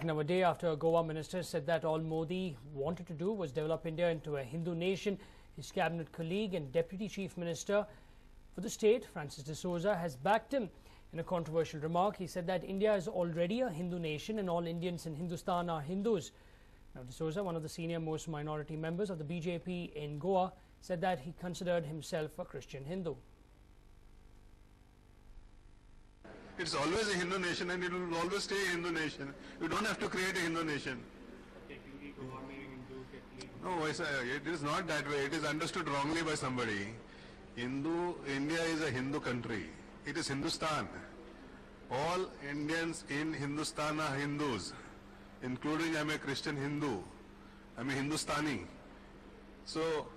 Now, a day after a Goa minister said that all Modi wanted to do was develop India into a Hindu nation, his cabinet colleague and deputy chief minister for the state, Francis D'Souza, has backed him. In a controversial remark, he said that India is already a Hindu nation and all Indians in Hindustan are Hindus. Now, D'Souza, one of the senior most minority members of the BJP in Goa, said that he considered himself a Christian Hindu. It's always a Hindu nation and it will always stay a Hindu nation. You don't have to create a Hindu nation. No, it is not that way. It is understood wrongly by somebody. India is a Hindu country. It is Hindustan. All Indians in Hindustan are Hindus, including I'm a Christian Hindu. I'm a Hindustani. So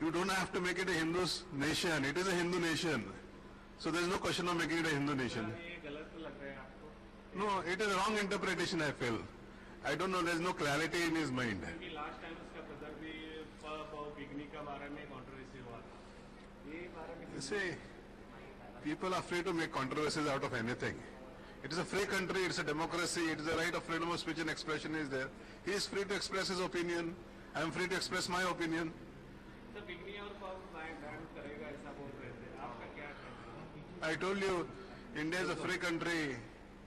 you don't have to make it a Hindu nation. It is a Hindu nation. So there is no question of making it a Hindu nation. No, it is a wrong interpretation, I feel. I don't know, there is no clarity in his mind. You see, people are free to make controversies out of anything. It is a free country, it's a democracy, it is a right of freedom of speech and expression is there. He is free to express his opinion. I am free to express my opinion. I told you, India is a free country.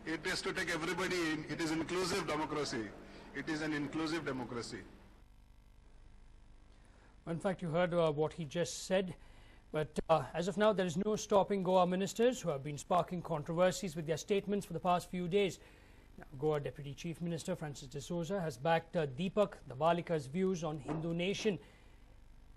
It has to take everybody in. It is inclusive democracy. It is an inclusive democracy. In fact, you heard what he just said. But as of now, there is no stopping Goa ministers who have been sparking controversies with their statements for the past few days. Now, Goa Deputy Chief Minister Francis D'Souza has backed Deepak Dhavalkar's views on Hindu nation.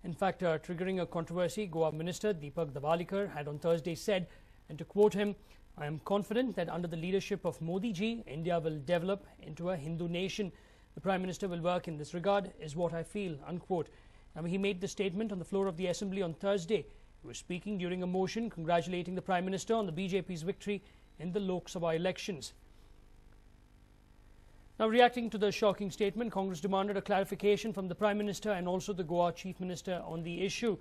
In fact, triggering a controversy, Goa Minister Deepak Dhavalkar had on Thursday said, and to quote him, "I am confident that under the leadership of Modi ji, India will develop into a Hindu nation. The Prime Minister will work in this regard, is what I feel," unquote. Now, he made the statement on the floor of the Assembly on Thursday. He was speaking during a motion congratulating the Prime Minister on the BJP's victory in the Lok Sabha elections. Now, reacting to the shocking statement, Congress demanded a clarification from the Prime Minister and also the Goa Chief Minister on the issue.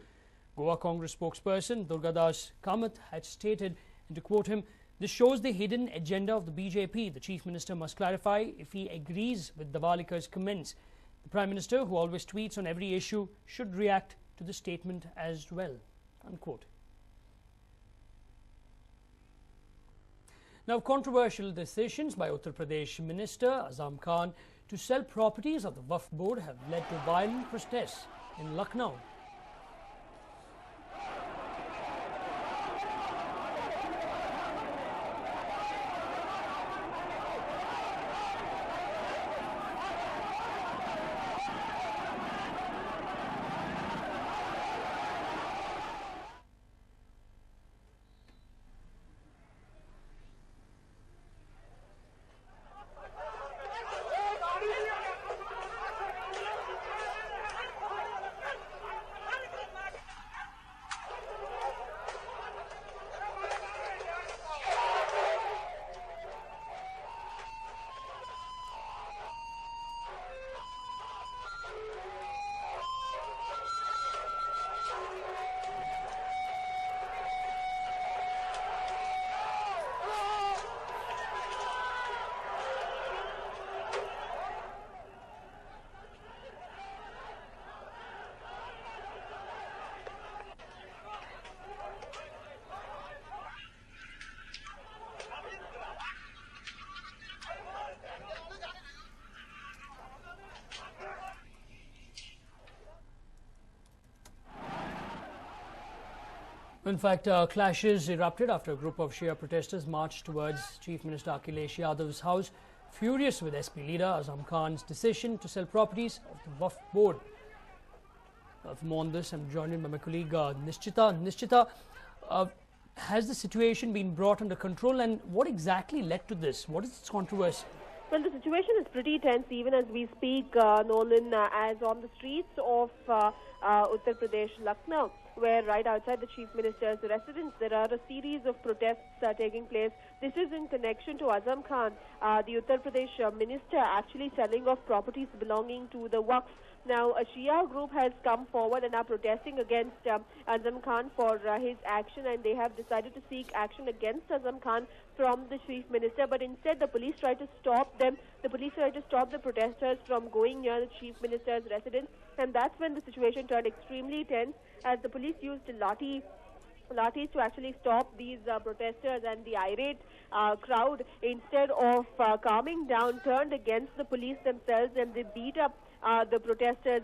Goa Congress spokesperson Durgadas Kamath had stated, and to quote him, "This shows the hidden agenda of the BJP. The Chief Minister must clarify if he agrees with Dhavalkar's comments. The Prime Minister, who always tweets on every issue, should react to the statement as well," unquote. Now, controversial decisions by Uttar Pradesh Minister Azam Khan to sell properties of the Waqf Board have led to violent protests in Lucknow. In fact, clashes erupted after a group of Shia protesters marched towards Chief Minister Akhilesh Yadav's house, furious with SP leader Azam Khan's decision to sell properties of the Waqf Board. For more on this, I'm joined by my colleague Nishchita. Nishchita, has the situation been brought under control and what exactly led to this? What is its controversy? Well, the situation is pretty tense even as we speak, Nolan, as on the streets of Uttar Pradesh, Lucknow, where right outside the Chief Minister's residence, there are a series of protests taking place This is in connection to Azam Khan, the Uttar Pradesh minister, actually selling off properties belonging to the Waqf. Now, a Shia group has come forward and are protesting against Azam Khan for his action, and they have decided to seek action against Azam Khan from the chief minister. But instead, the police tried to stop them. The police tried to stop the protesters from going near the chief minister's residence, and that's when the situation turned extremely tense as the police used lathis to actually stop these protesters, and the irate crowd, instead of calming down, turned against the police themselves, and they beat up the protesters,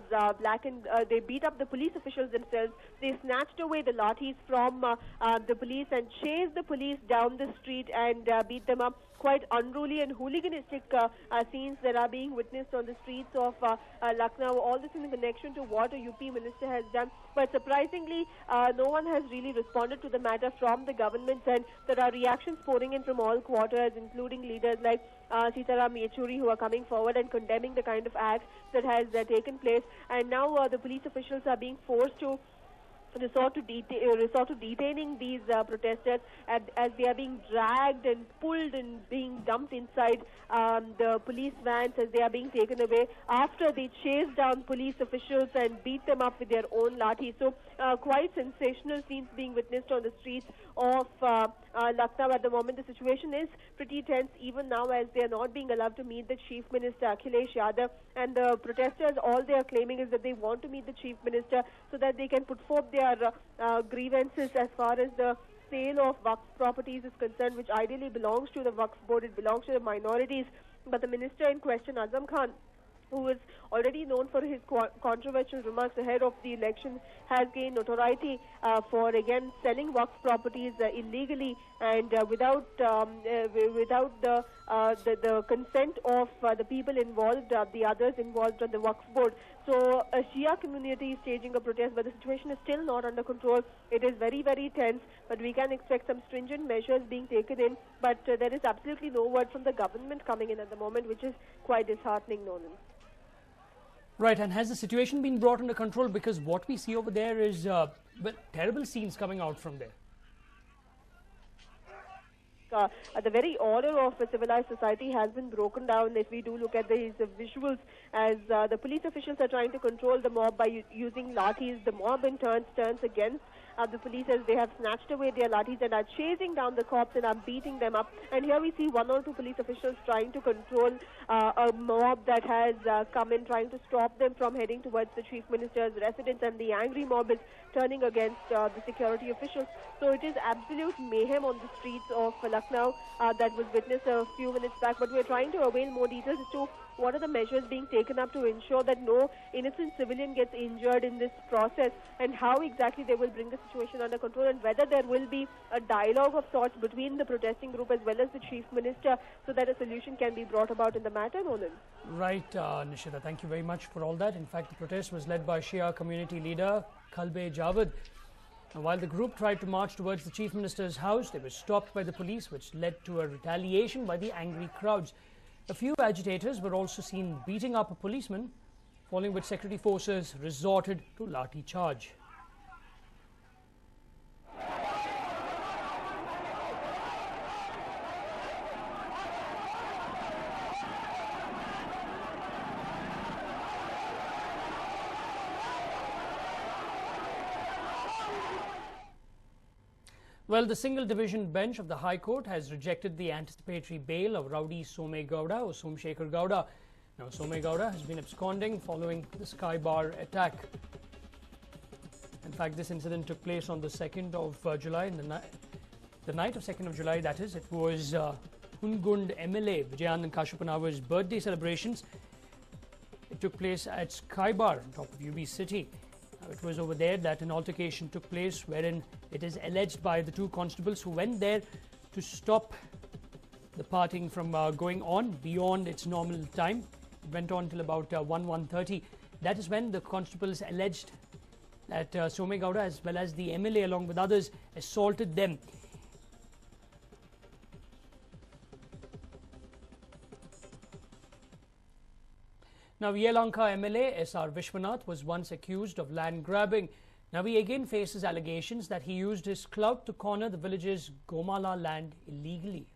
they beat up the police officials themselves. They snatched away the lathis from the police and chased the police down the street and beat them up. Quite unruly and hooliganistic scenes that are being witnessed on the streets of Lucknow. All this in connection to what a UP minister has done. But surprisingly, no one has really responded to the matter from the government, and there are reactions pouring in from all quarters, including leaders like Sitaram Yechuri, who are coming forward and condemning the kind of act that has taken place. And now the police officials are being forced to resort to detaining these protesters as they are being dragged and pulled and being dumped inside the police vans as they are being taken away after they chase down police officials and beat them up with their own lathis. So quite sensational scenes being witnessed on the streets of Lucknow at the moment. The situation is pretty tense even now as they are not being allowed to meet the Chief Minister Akhilesh Yadav, and the protesters, all they are claiming is that they want to meet the Chief Minister so that they can put forth their grievances as far as the sale of Waqf properties is concerned, which ideally belongs to the Waqf board. It belongs to the minorities. But the minister in question, Azam Khan, who is already known for his controversial remarks ahead of the election, has gained notoriety for again selling Waqf properties illegally and without the consent of the people involved, the others involved on the Waqf board. So a Shia community is staging a protest, but the situation is still not under control. It is very, very tense, but we can expect some stringent measures being taken in. But there is absolutely no word from the government coming in at the moment, which is quite disheartening, Nolan. Right, and has the situation been brought under control? Because what we see over there is terrible scenes coming out from there. The very order of a civilized society has been broken down if we do look at these visuals as the police officials are trying to control the mob by using lathis. The mob in turns against the police as they have snatched away their lathis and are chasing down the cops and are beating them up. And here we see one or two police officials trying to control a mob that has come in, trying to stop them from heading towards the Chief Minister's residence, and the angry mob is turning against the security officials. So it is absolute mayhem on the streets of Lucknow that was witnessed a few minutes back, but we are trying to avail more details as to what are the measures being taken up to ensure that no innocent civilian gets injured in this process, and how exactly they will bring the situation under control, and whether there will be a dialogue of sorts between the protesting group as well as the Chief Minister so that a solution can be brought about in the matter, Nolan. Right, Nishita, thank you very much for all that. In fact, the protest was led by Shia community leader Kalbe Javed. And while the group tried to march towards the Chief Minister's house, they were stopped by the police, which led to a retaliation by the angry crowds. A few agitators were also seen beating up a policeman, following which security forces resorted to lathi charge. Well, the single division bench of the High Court has rejected the anticipatory bail of rowdy Some Gowda or Somshekhar Gowda. Now, Some Gowda has been absconding following the Sky Bar attack. In fact, this incident took place on the 2nd of July, the night of 2nd of July, that is. It was Hungund MLA Vijayanand Kashyapanavar's birthday celebrations. It took place at Sky Bar on top of UB City. It was over there that an altercation took place wherein it is alleged by the two constables who went there to stop the partying from going on beyond its normal time. It went on till about 1:30. That is when the constables alleged that Some Gowda as well as the MLA along with others assaulted them. Now, Yelanka MLA S.R. Vishwanath was once accused of land grabbing. Now, he again faces allegations that he used his clout to corner the village's Gomala land illegally.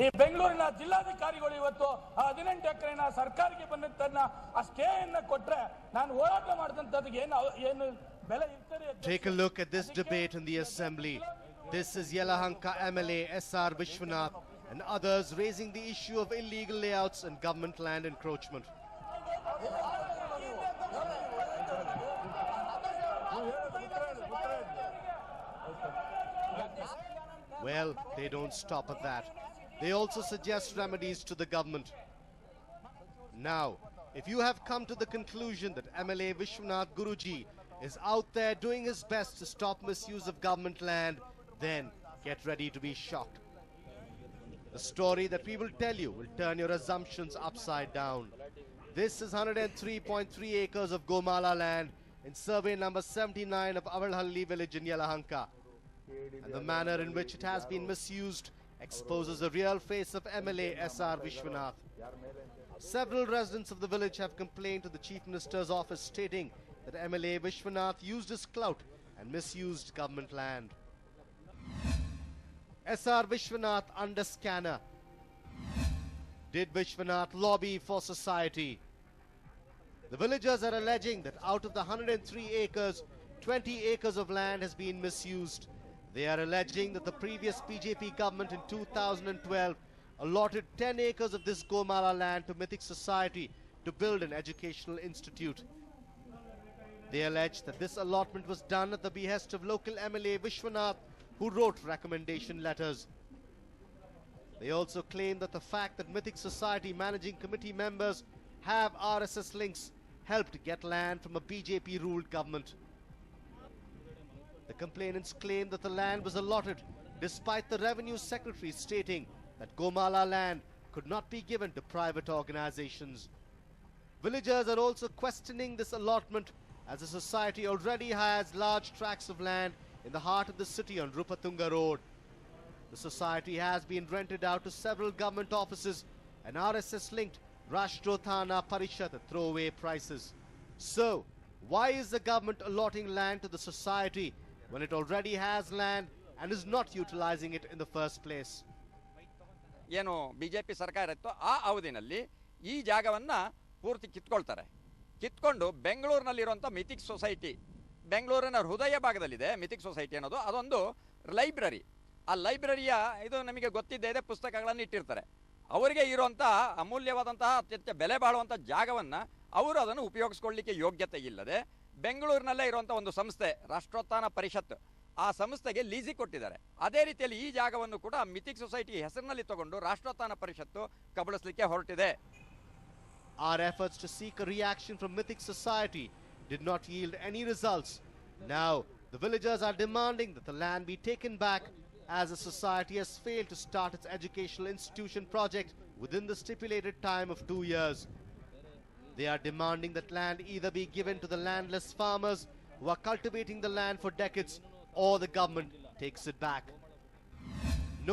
ಈ ಬೆಂಗಳೂರಿನ ಜಿಲ್ಲಾಧಿಕಾರಿಗಳು ಇವತ್ತು 18 ಎಕರೆನ ಸರ್ಕಾರಕ್ಕೆ ಬಂದದ್ದನ್ನ ಆ ಸ್ಟೇಯನ್ನ ಕೊಟ್ರೆ ನಾನು ಹೋರಾಟ ಮಾಡಿದಂತದ್ದು ಏನು ಬೆಲೆ ಇರ್ತದೆ. Take a look at this debate in the assembly. This is Yelahanka MLA SR Vishwanath and others raising the issue of illegal layouts and government land encroachment. Well, they don't stop at that. They also suggest remedies to the government. Now, if you have come to the conclusion that MLA Vishwanath Guruji is out there doing his best to stop misuse of government land, then get ready to be shocked. The story that we will tell you will turn your assumptions upside down. This is 103.3 acres of Gomala land in survey number 79 of Avalhalli village in Yelahanka. And the manner in which it has been misused exposes the real face of MLA SR Vishwanath. Several residents of the village have complained to the Chief Minister's office stating that MLA Vishwanath used his clout and misused government land. SR Vishwanath under scanner. Did Vishwanath lobby for society? The villagers are alleging that out of the 103 acres, 20 acres of land has been misused. They are alleging that the previous BJP government in 2012 allotted 10 acres of this Gomala land to Mythic Society to build an educational institute. They allege that this allotment was done at the behest of local MLA Vishwanath, who wrote recommendation letters. They also claim that the fact that Mythic Society managing committee members have RSS links helped get land from a BJP-ruled government. The complainants claim that the land was allotted despite the Revenue Secretary stating that Gomala land could not be given to private organizations. Villagers are also questioning this allotment as the society already has large tracts of land in the heart of the city on Rupatunga Road. The society has been rented out to several government offices and RSS-linked Rashtrothana Parishat at throwaway prices. So, why is the government allotting land to the society when it already has land and is not utilizing it in the first place? ಏನು BJP ಸರ್ಕಾರ ಇತ್ತು ಆ ಅವಧಿನಲ್ಲಿ ಈ ಜಾಗವನ್ನು ಪೂರ್ತಿ ಕಿತ್ಕೊಂಡು ಬೆಂಗಳೂರಿನಲ್ಲಿರುವಂಥ mythic society, ಬೆಂಗಳೂರಿನ ಹೃದಯ ಭಾಗದಲ್ಲಿದೆ ಮಿಥಿಕ್ ಸೊಸೈಟಿ ಅನ್ನೋದು, ಅದೊಂದು ಲೈಬ್ರರಿ. ಆ ಲೈಬ್ರರಿಯ ಇದು ನಮಗೆ ಗೊತ್ತಿದ್ದೇ ಇದೆ, ಪುಸ್ತಕಗಳನ್ನು ಇಟ್ಟಿರ್ತಾರೆ. ಅವರಿಗೆ ಇರುವಂಥ ಅಮೂಲ್ಯವಾದಂತಹ ಅತ್ಯಂತ ಬೆಲೆ ಬಾಳುವಂಥ ಜಾಗವನ್ನು ಅವರು ಅದನ್ನು ಉಪಯೋಗಿಸ್ಕೊಳ್ಳಿಕ್ಕೆ ಯೋಗ್ಯತೆ ಇಲ್ಲದೆ ಬೆಂಗಳೂರಿನಲ್ಲೇ ಇರುವಂಥ ಒಂದು ಸಂಸ್ಥೆ ರಾಷ್ಟ್ರೋತ್ಥಾನ ಪರಿಷತ್, ಆ ಸಂಸ್ಥೆಗೆ ಲೀಸಿಗೆ ಕೊಟ್ಟಿದ್ದಾರೆ. ಅದೇ ರೀತಿಯಲ್ಲಿ ಈ ಜಾಗವನ್ನು ಕೂಡ ಮಿಥಿಕ್ ಸೊಸೈಟಿ ಹೆಸರಿನಲ್ಲಿ ತಗೊಂಡು ರಾಷ್ಟ್ರೋತ್ಥಾನ ಪರಿಷತ್ತು ಕಬಳಿಸಲಿಕ್ಕೆ ಹೊರಟಿದೆ. Our efforts to seek a reaction from Mythic Society did not yield any results. Now, the villagers are demanding that the land be taken back as the society has failed to start its educational institution project within the stipulated time of 2 years. They are demanding that land either be given to the landless farmers who are cultivating the land for decades, or the government takes it back.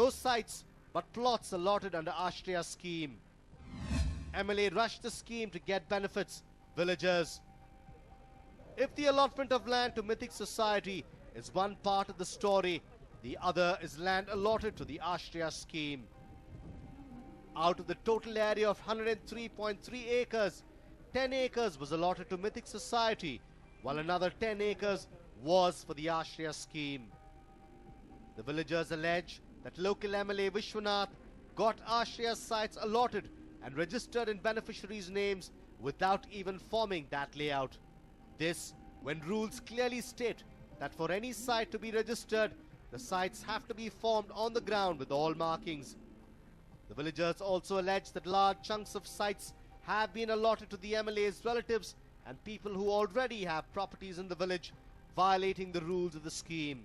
No sites but plots allotted under Ashriya scheme. MLA rushed the scheme to get benefits. Villagers. If the allotment of land to Mythic Society is one part of the story, the other is land allotted to the Ashriya scheme. Out of the total area of 103.3 acres, 10 acres was allotted to Mythic Society, while another 10 acres was for the Ashriya scheme. The villagers allege that local MLA Vishwanath got Ashriya sites allotted and registered in beneficiaries' names without even forming that layout. This, when rules clearly state that for any site to be registered, the sites have to be formed on the ground with all markings. The villagers also allege that large chunks of sites have been allotted to the MLA's relatives and people who already have properties in the village, violating the rules of the scheme.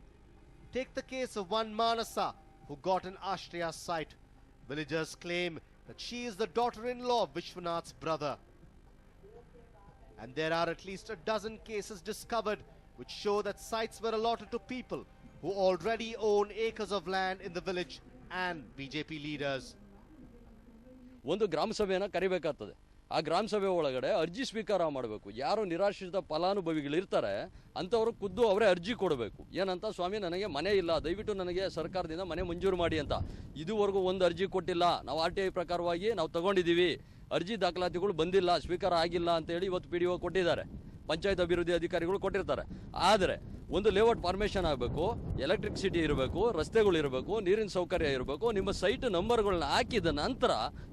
Take the case of one Manasa who got an Ashriya site. Villagers claim that she is the daughter-in-law of Vishwanath's brother. And there are at least a dozen cases discovered which show that sites were allotted to people who already own acres of land in the village and BJP leaders. ಒಂದು ಗ್ರಾಮ ಸಭೆಯನ್ನು ಕರಿಬೇಕಾಗ್ತದೆ. ಆ ಗ್ರಾಮ ಸಭೆ ಒಳಗಡೆ ಅರ್ಜಿ ಸ್ವೀಕಾರ ಮಾಡಬೇಕು. ಯಾರು ನಿರಾಶ್ರಿತ ಫಲಾನುಭವಿಗಳಿರ್ತಾರೆ ಅಂಥವ್ರು ಖುದ್ದು ಅವರೇ ಅರ್ಜಿ ಕೊಡಬೇಕು. ಏನಂತ, ಸ್ವಾಮಿ ನನಗೆ ಮನೆ ಇಲ್ಲ, ದಯವಿಟ್ಟು ನನಗೆ ಸರ್ಕಾರದಿಂದ ಮನೆ ಮಂಜೂರು ಮಾಡಿ ಅಂತ. ಇದುವರೆಗೂ ಒಂದು ಅರ್ಜಿ ಕೊಟ್ಟಿಲ್ಲ. ನಾವು RTI ಪ್ರಕಾರವಾಗಿ ನಾವು ತಗೊಂಡಿದ್ದೀವಿ, ಅರ್ಜಿ ದಾಖಲಾತಿಗಳು ಬಂದಿಲ್ಲ, ಸ್ವೀಕಾರ ಆಗಿಲ್ಲ ಅಂತೇಳಿ ಇವತ್ತು PDO ಕೊಟ್ಟಿದ್ದಾರೆ, ಪಂಚಾಯತ್ ಅಭಿವೃದ್ಧಿ ಅಧಿಕಾರಿಗಳು ಕೊಟ್ಟಿರ್ತಾರೆ. ಆದರೆ ಒಂದು ಲೇಔಟ್ ಫಾರ್ಮೇಷನ್ ಆಗಬೇಕು, ಎಲೆಕ್ಟ್ರಿಸಿಟಿ ಇರಬೇಕು, ರಸ್ತೆಗಳು ಇರಬೇಕು, ನೀರಿನ ಸೌಕರ್ಯ ಇರಬೇಕು, ನಿಮ್ಮ ಸೈಟ್ ನಂಬರ್ಗಳನ್ನ ಹಾಕಿದ ನಂತರ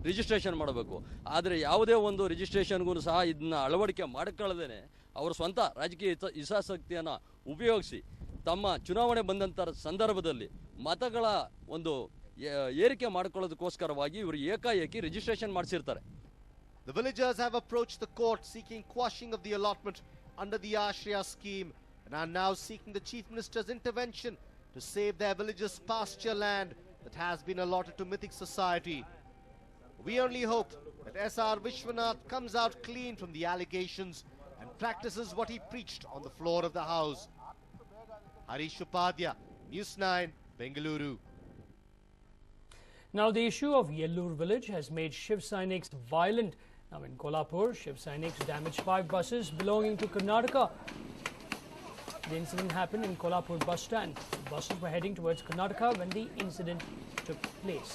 ರಿಜಿಸ್ಟ್ರೇಷನ್ ಮಾಡಬೇಕು. ಆದರೆ ಯಾವುದೇ ಒಂದು ರಿಜಿಸ್ಟ್ರೇಷನ್ಗೂ ಸಹ ಇದನ್ನ ಅಳವಡಿಕೆ ಮಾಡಿಕೊಳ್ಳದೇನೆ ಅವರು ಸ್ವಂತ ರಾಜಕೀಯ ಹಿತಾಸಕ್ತಿಯನ್ನು ಉಪಯೋಗಿಸಿ ತಮ್ಮ ಚುನಾವಣೆ ಬಂದಂಥ ಸಂದರ್ಭದಲ್ಲಿ ಮತಗಳ ಒಂದು ಏರಿಕೆ ಮಾಡಿಕೊಳ್ಳೋದಕ್ಕೋಸ್ಕರವಾಗಿ ಇವರು ಏಕಾಏಕಿ registration ಮಾಡಿಸಿರ್ತಾರೆ. The villagers have approached the court seeking quashing of the allotment under the Ashriya scheme and are now seeking the Chief Minister's intervention to save their villages' pasture land that has been allotted to Mythic Society. We only hope that S.R. Vishwanath comes out clean from the allegations and practices what he preached on the floor of the House. Harish Upadhyay, News9, Bengaluru. Now, the issue of Yellur village has made Shiv Sainiks violent. Now, in Kolhapur, Shiv Sainiks damaged 5 buses belonging to Karnataka. The incident happened in Kolhapur bus stand. The buses were heading towards Karnataka when the incident took place.